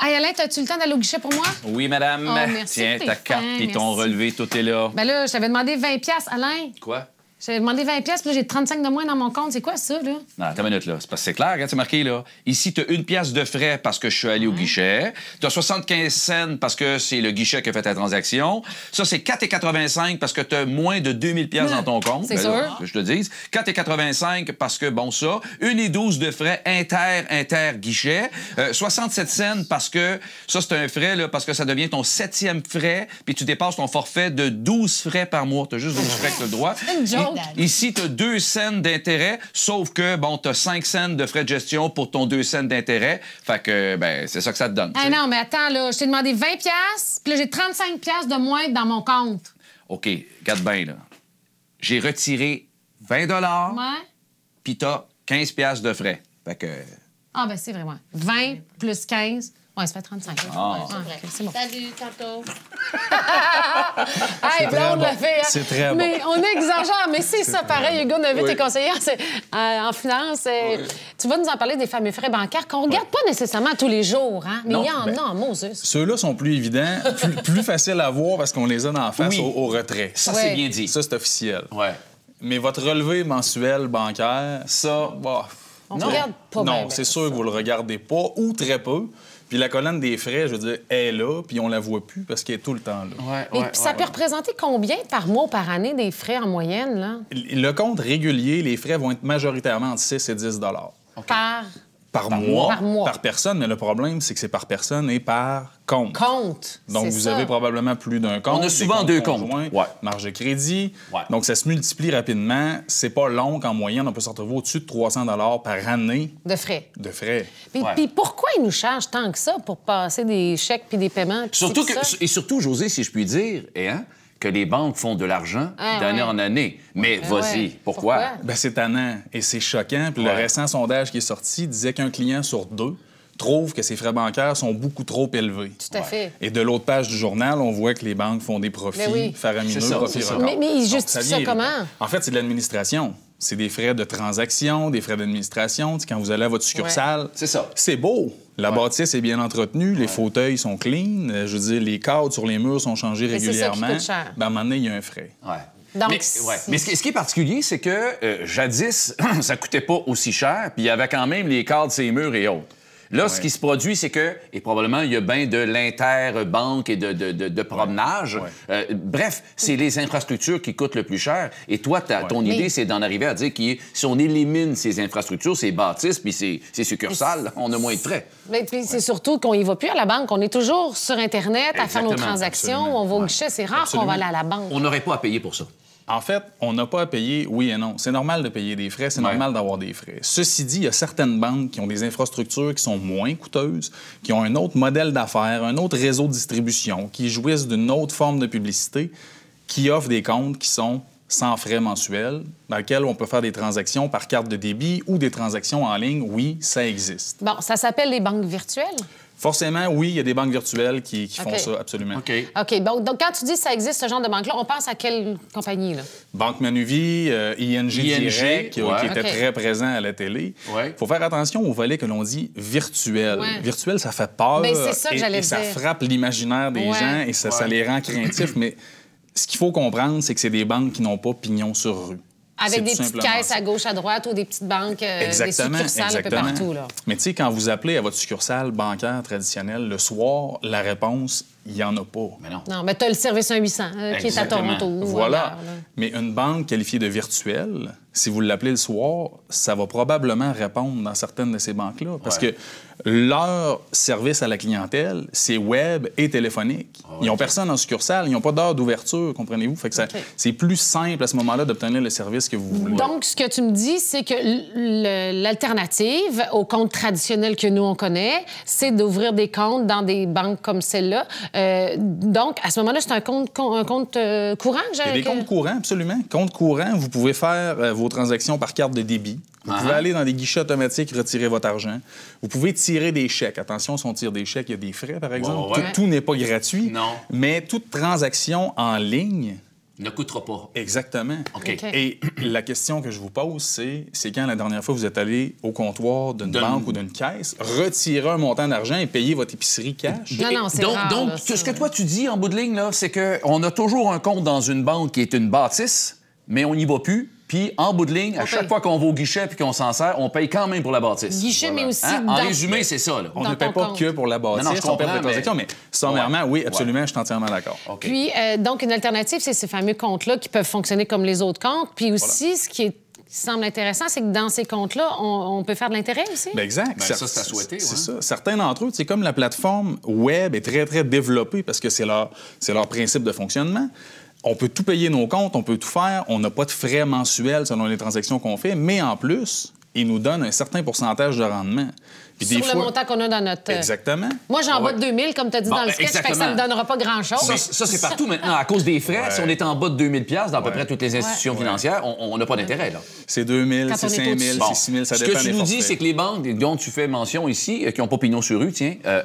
Hey, Alain, as-tu le temps d'aller au guichet pour moi? Oui, madame. Oh, merci, Tiens, ta carte puis ton relevé, tout est là. Ben là, je t'avais demandé 20 $, Alain. Quoi? Je t'avais demandé 20 $, puis là, j'ai 35 de moins dans mon compte. C'est quoi ça, là? Non, attends une minute, là. C'est parce que c'est clair, regarde, c'est marqué, là. Ici, t'as 1 pièce de frais parce que je suis allé au guichet. T'as 75 cents parce que c'est le guichet qui a fait ta transaction. Ça, c'est 4,85 parce que t'as moins de 2000 pièces dans ton compte. C'est Ben, sûr. là, que je te dise. 4,85 parce que, bon, ça. 1,12 de frais inter-guichet. 67 cents parce que ça, c'est un frais, là, parce que ça devient ton 7e frais, puis tu dépasses ton forfait de 12 frais par mois. T'as juste 12 frais que t'as le droit. Une joke. Ici, tu as 2 cents d'intérêt, sauf que, bon, tu as 5 cents de frais de gestion pour ton 2 cents d'intérêt. Fait que, ben, c'est ça que ça te donne. Ah non, mais attends, là, je t'ai demandé 20 $, puis là, j'ai 35 $ de moins dans mon compte. OK, regarde bien, là. J'ai retiré 20 $, Ouais. puis tu as 15 piastres de frais. Fait que... Ah, ben c'est vraiment. 20 plus 15. Ouais, ça fait 35. Ah. Ouais, ok, c'est bon. Salut, tantôt. Hey, blonde, la fille, hein? C'est très bon. Mais on exagère, mais c'est ça, pareil. Hugo Neveu, t'es conseiller en finance. Tu vas nous en parler des fameux frais bancaires qu'on regarde pas nécessairement tous les jours, hein? Mais Non, il y en ben, a en Moses. Ceux-là sont plus évidents, plus faciles à voir parce qu'on les a d'en face Oui. au retrait. Ça, Ouais. c'est bien dit. Ça, c'est officiel. Ouais. Mais votre relevé mensuel bancaire, Ça... bah, On regarde pas bien, non, bien c'est ça. sûr que vous le regardez pas ou très peu. Puis la colonne des frais, je veux dire, est là, puis on la voit plus parce qu'elle est tout le temps là. Ouais, Et puis ça peut représenter combien par mois ou par année des frais en moyenne, là? Le compte régulier, les frais vont être majoritairement entre 6 et 10 Par mois. Par mois. Par personne, mais le problème, c'est que c'est par personne et par compte. compte. Donc, c'est vous ça. avez probablement plus d'un compte. On a des souvent comptes 2 comptes. conjoints, Ouais. marge de crédit. Ouais. Donc, ça se multiplie rapidement. C'est pas long qu'en moyenne, on peut se retrouver au-dessus de 300 $ par année De frais. de frais. Puis, Ouais. puis pourquoi ils nous chargent tant que ça pour passer des chèques puis des paiements? puis Surtout ci, puis ça? et surtout, José, si je puis dire, que les banques font de l'argent Ah, d'année ouais. en année. Mais Ah, vas-y, ouais. pourquoi? Ben, c'est tannant et c'est choquant. Puis le Ouais. récent sondage qui est sorti disait qu'un client sur 2 trouve que ses frais bancaires sont beaucoup trop élevés. Tout à fait. Et de l'autre page du journal, on voit que les banques font des profits Ben oui. faramineux, C'est ça, profits c'est ça. records. Mais ils Donc, justifient ça vient comment? irritant. En fait, c'est de l'administration. C'est des frais de transaction, des frais d'administration. Tu sais, quand vous allez à votre succursale, C'est ça. c'est beau. La bâtisse est bien entretenue, les fauteuils sont clean. Je veux dire, les cadres sur les murs sont changés Mais c'est ça qui régulièrement. coûte cher. Ben, à un moment donné, il y a un frais. Ouais. Donc, Mais ce qui est particulier, c'est que jadis, ça coûtait pas aussi cher, puis il y avait quand même les cadres, ces murs et autres. Là, ce qui se produit, c'est que, et probablement, il y a bien de l'interbanque et de promenage. Ouais. Bref, c'est les infrastructures qui coûtent le plus cher. Et toi, ton Mais- idée, c'est d'en arriver à dire que si on élimine ces infrastructures, ces bâtisses, puis ces succursales, on a moins de frais. Mais puis c'est surtout qu'on y va plus à la banque. On est toujours sur Internet à faire nos Exactement, transactions. absolument. On va au guichet. C'est rare qu'on va aller à la banque. On n'aurait pas à payer pour ça. En fait, on n'a pas à payer, oui et non. C'est normal de payer des frais, c'est normal d'avoir des frais. Ceci dit, il y a certaines banques qui ont des infrastructures qui sont moins coûteuses, qui ont un autre modèle d'affaires, un autre réseau de distribution, qui jouissent d'une autre forme de publicité, qui offrent des comptes qui sont sans frais mensuels, dans lesquels on peut faire des transactions par carte de débit ou des transactions en ligne. Oui, ça existe. Bon, ça s'appelle les banques virtuelles. Forcément, oui, il y a des banques virtuelles qui font OK. ça, absolument. OK. OK. Donc, quand tu dis que ça existe, ce genre de banque-là, on pense à quelle compagnie, là? Banque Manuvie, ING Direct, qui ouais. était OK. très présent à la télé. Il Ouais. faut faire attention au volet que l'on dit virtuel. Ouais. Virtuel, ça fait peur. Ben, c'est ça que j'allais et ça dire. frappe l'imaginaire des Ouais. gens et ça les rend craintifs. Mais ce qu'il faut comprendre, c'est que c'est des banques qui n'ont pas pignon sur rue. Avec C'est des tout petites simplement caisses ça. à gauche, à droite ou des petites banques, des Exactement, succursales exactement. un peu partout, là. Mais tu sais, quand vous appelez à votre succursale bancaire traditionnelle le soir, la réponse, il n'y en a pas. Mais non. Non, mais tu as le service 1-800 qui est à Exactement. Toronto. Voilà. ailleurs, là. Mais une banque qualifiée de virtuelle, si vous l'appelez le soir, ça va probablement répondre dans certaines de ces banques-là. Parce que leur service à la clientèle, c'est web et téléphonique. Ils n'ont personne en succursale, ils n'ont pas d'heure d'ouverture, comprenez-vous? Fait que OK. c'est plus simple à ce moment-là d'obtenir le service que vous voulez. Donc, ce que tu me dis, c'est que l'alternative au compte traditionnel que nous, on connaît, c'est d'ouvrir des comptes dans des banques comme celle-là. Donc, à ce moment-là, c'est un compte courant que Il y a des comptes courants, absolument. Compte courant, vous pouvez faire vos transactions par carte de débit. Vous pouvez aller dans des guichets automatiques retirer votre argent. Vous pouvez tirer des chèques. Attention, si on tire des chèques, il y a des frais, par exemple. Ouais. Tout n'est pas gratuit. Non. Mais toute transaction en ligne Ne coûtera pas. Exactement. OK. Et la question que je vous pose, c'est quand la dernière fois vous êtes allé au comptoir d'une banque ou d'une caisse, retirer un montant d'argent et payer votre épicerie cash? Non, c'est rare. Donc, là, ce que toi, tu dis en bout de ligne, là, c'est qu'on a toujours un compte dans une banque qui est une bâtisse, mais on n'y va plus. Puis, en bout de ligne, à chaque fois qu'on va au guichet puis qu'on s'en sert, on paye quand même pour la bâtisse. Guichet, mais aussi En résumé, c'est ça. Là. On ne paie pas que pour la bâtisse, Non, je on paie pour comprends, les transactions, mais sommairement, oui, absolument, je suis entièrement d'accord. Okay. Puis, donc, une alternative, c'est ces fameux comptes-là qui peuvent fonctionner comme les autres comptes. Puis aussi, ce qui semble intéressant, c'est que dans ces comptes-là, on peut faire de l'intérêt aussi. Bien, exact. Ça, c'est à souhaiter. C'est ça. Certains d'entre eux, c'est comme la plateforme web est très, très développée parce que c'est leur principe de fonctionnement. On peut tout payer nos comptes, on peut tout faire, on n'a pas de frais mensuels selon les transactions qu'on fait, mais en plus, ils nous donnent un certain pourcentage de rendement. Puis sur le montant qu'on a dans notre... Exactement. Moi, j'en bas de 2000, comme tu as dit dans le sketch, fait que ça ne me donnera pas grand-chose. Ça, c'est partout maintenant. À cause des frais, si on est en bas de 2000 $ dans à peu près toutes les institutions financières, on n'a pas d'intérêt. Là. C'est 2000, c'est 5000, c'est 6000, ça dépend des Ce que tu nous dis, c'est que les banques dont tu fais mention ici, qui n'ont pas pignon sur rue,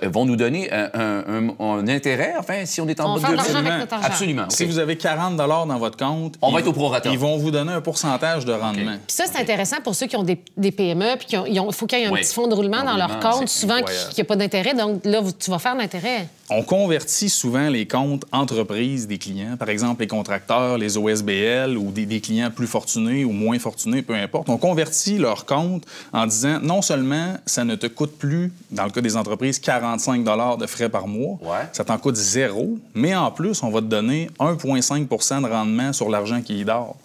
vont nous donner un intérêt, enfin, si on est en bas de 2000 $. Absolument. Si vous avez 40 $ dans votre compte, on va être au prorata. Ils vont vous donner un pourcentage de rendement. Puis ça, c'est intéressant pour ceux qui ont des PME, puis il faut qu'il y ait un petit fonds de roulement dans leur compte, souvent qu'il n'y a pas d'intérêt. Donc là, tu vas faire l'intérêt. On convertit souvent les comptes entreprises des clients, par exemple les contracteurs, les OSBL ou des clients plus fortunés ou moins fortunés, peu importe. On convertit leur compte en disant non seulement ça ne te coûte plus, dans le cas des entreprises, 45 $ de frais par mois, ça t'en coûte 0, mais en plus, on va te donner 1,5 % de rendement sur l'argent qui y dort.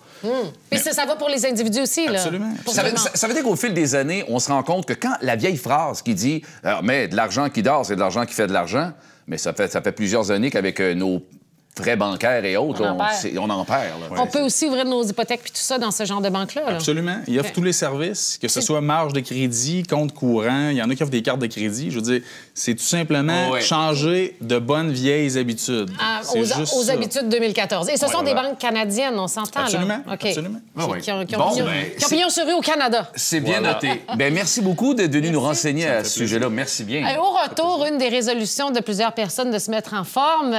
Puis ça va pour les individus aussi. Là. Absolument. Ça veut dire qu'au fil des années, on se rend compte que quand la vieille phrase qui dit « mais de l'argent qui dort, c'est de l'argent qui fait de l'argent », mais ça fait plusieurs années qu'avec nos frais bancaires et autres, on en perd. Là. On peut aussi ouvrir nos hypothèques puis tout ça dans ce genre de banque-là. Là. Absolument. Ils offrent tous les services, que ce soit marge de crédit, compte courant. Il y en a qui offrent des cartes de crédit. Je veux dire, c'est tout simplement changer de bonnes vieilles habitudes. Aux habitudes 2014. Et ce sont des banques canadiennes, on s'entend. Absolument. Là. Okay. Absolument. Qui ont pignon sur rue au Canada. C'est bien noté. Ben, merci beaucoup d'être venu nous renseigner à ce sujet-là. Merci bien. Au retour, une des résolutions de plusieurs personnes de se mettre en forme,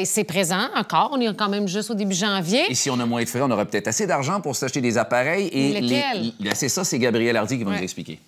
c'est présent encore. On est quand même juste au début janvier. Et si on a moins de frais, on aura peut-être assez d'argent pour s'acheter des appareils. Et lesquels? C'est ça, c'est Gabriel Hardy qui va nous expliquer.